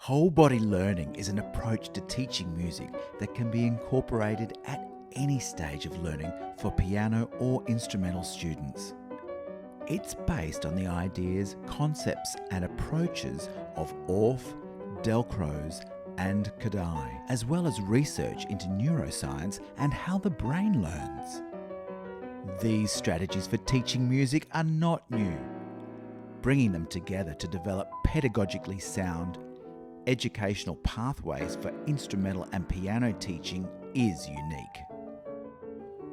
Whole body learning is an approach to teaching music that can be incorporated at any stage of learning for piano or instrumental students. It's based on the ideas, concepts and approaches of Orff, Dalcroze and Kodály, as well as research into neuroscience and how the brain learns. These strategies for teaching music are not new. Bringing them together to develop pedagogically sound, educational pathways for instrumental and piano teaching is unique.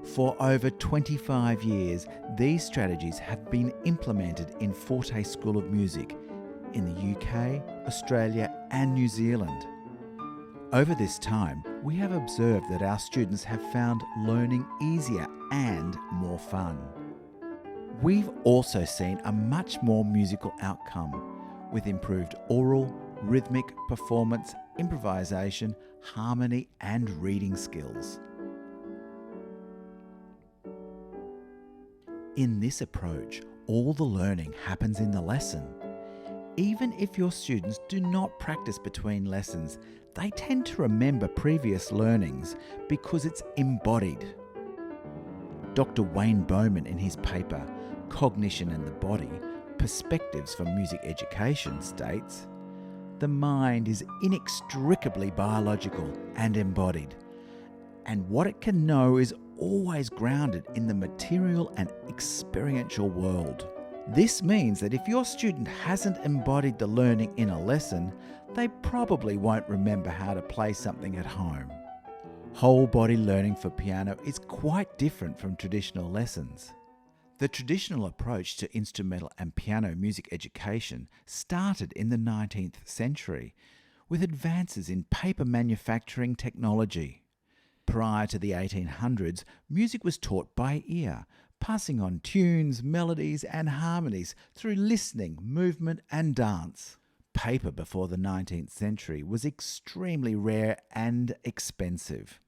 For over 25 years, these strategies have been implemented in Forte School of Music in the UK, Australia and New Zealand. Over this time, we have observed that our students have found learning easier and more fun. We've also seen a much more musical outcome with improved oral, rhythmic performance, improvisation, harmony and reading skills. In this approach, all the learning happens in the lesson. Even if your students do not practice between lessons, they tend to remember previous learnings because it's embodied. Dr. Wayne Bowman, in his paper, Cognition and the Body, Perspectives for Music Education, states, "The mind is inextricably biological and embodied, and what it can know is always grounded in the material and experiential world." This means that if your student hasn't embodied the learning in a lesson, they probably won't remember how to play something at home. Whole body learning for piano is quite different from traditional lessons. The traditional approach to instrumental and piano music education started in the 19th century with advances in paper manufacturing technology. Prior to the 1800s, music was taught by ear, passing on tunes, melodies and harmonies through listening, movement and dance. Paper before the 19th century was extremely rare and expensive,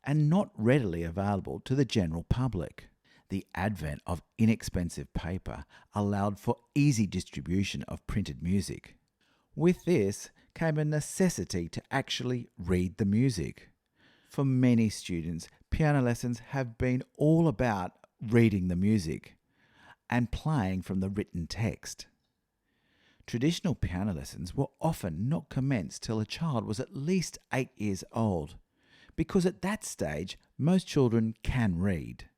and not readily available to the general public. The advent of inexpensive paper allowed for easy distribution of printed music. With this came a necessity to actually read the music. For many students, piano lessons have been all about reading the music and playing from the written text. Traditional piano lessons were often not commenced till a child was at least 8 years old, because at that stage most children can read.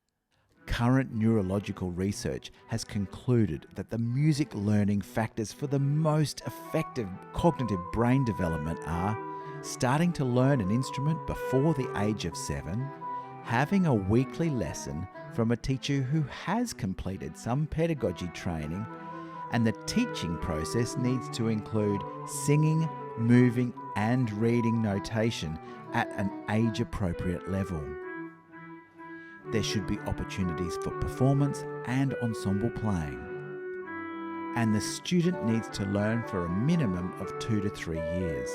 Current neurological research has concluded that the music learning factors for the most effective cognitive brain development are starting to learn an instrument before the age of 7, having a weekly lesson from a teacher who has completed some pedagogy training, and the teaching process needs to include singing, moving and reading notation at an age-appropriate level. There should be opportunities for performance and ensemble playing. And the student needs to learn for a minimum of 2 to 3 years.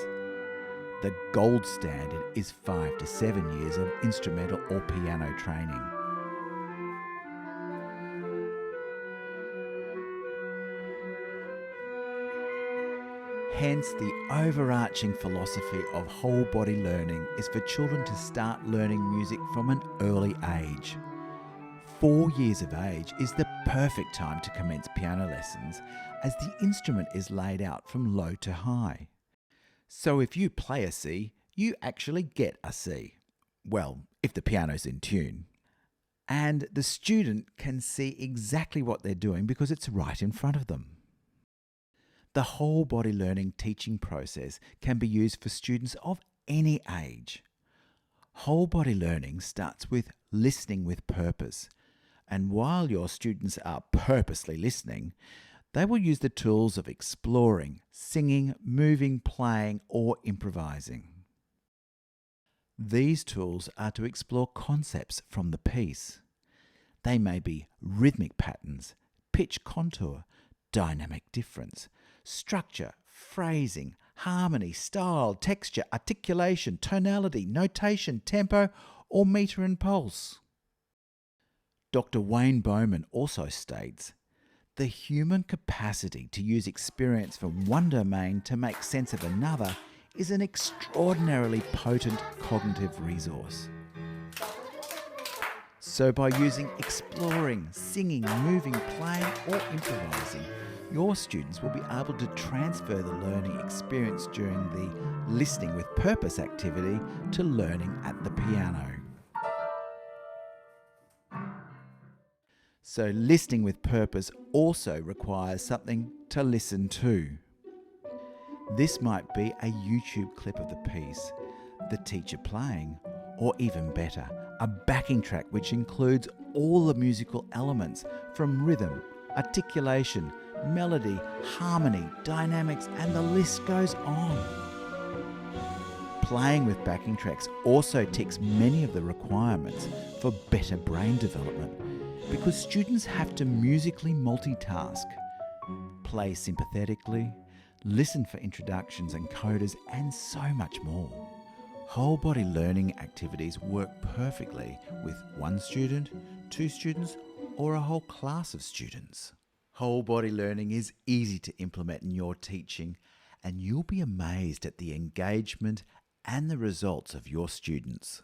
The gold standard is 5 to 7 years of instrumental or piano training. Hence, the overarching philosophy of whole body learning is for children to start learning music from an early age. 4 years of age is the perfect time to commence piano lessons, as the instrument is laid out from low to high. So if you play a C, you actually get a C. Well, if the piano's in tune. And the student can see exactly what they're doing because it's right in front of them. The whole body learning teaching process can be used for students of any age. Whole body learning starts with listening with purpose. And while your students are purposely listening, they will use the tools of exploring, singing, moving, playing, or improvising. These tools are to explore concepts from the piece. They may be rhythmic patterns, pitch contour, dynamic difference, structure, phrasing, harmony, style, texture, articulation, tonality, notation, tempo, or meter and pulse. Dr. Wayne Bowman also states, The human capacity to use experience from one domain to make sense of another is an extraordinarily potent cognitive resource. So by using exploring, singing, moving, playing or improvising, your students will be able to transfer the learning experience during the listening with purpose activity to learning at the piano. So listening with purpose also requires something to listen to. This might be a YouTube clip of the piece, the teacher playing, or even better, a backing track which includes all the musical elements from rhythm, articulation, melody, harmony, dynamics, and the list goes on. Playing with backing tracks also ticks many of the requirements for better brain development because students have to musically multitask, play sympathetically, listen for introductions and codas, and so much more. Whole body learning activities work perfectly with one student, two students, or a whole class of students. Whole body learning is easy to implement in your teaching, and you'll be amazed at the engagement and the results of your students.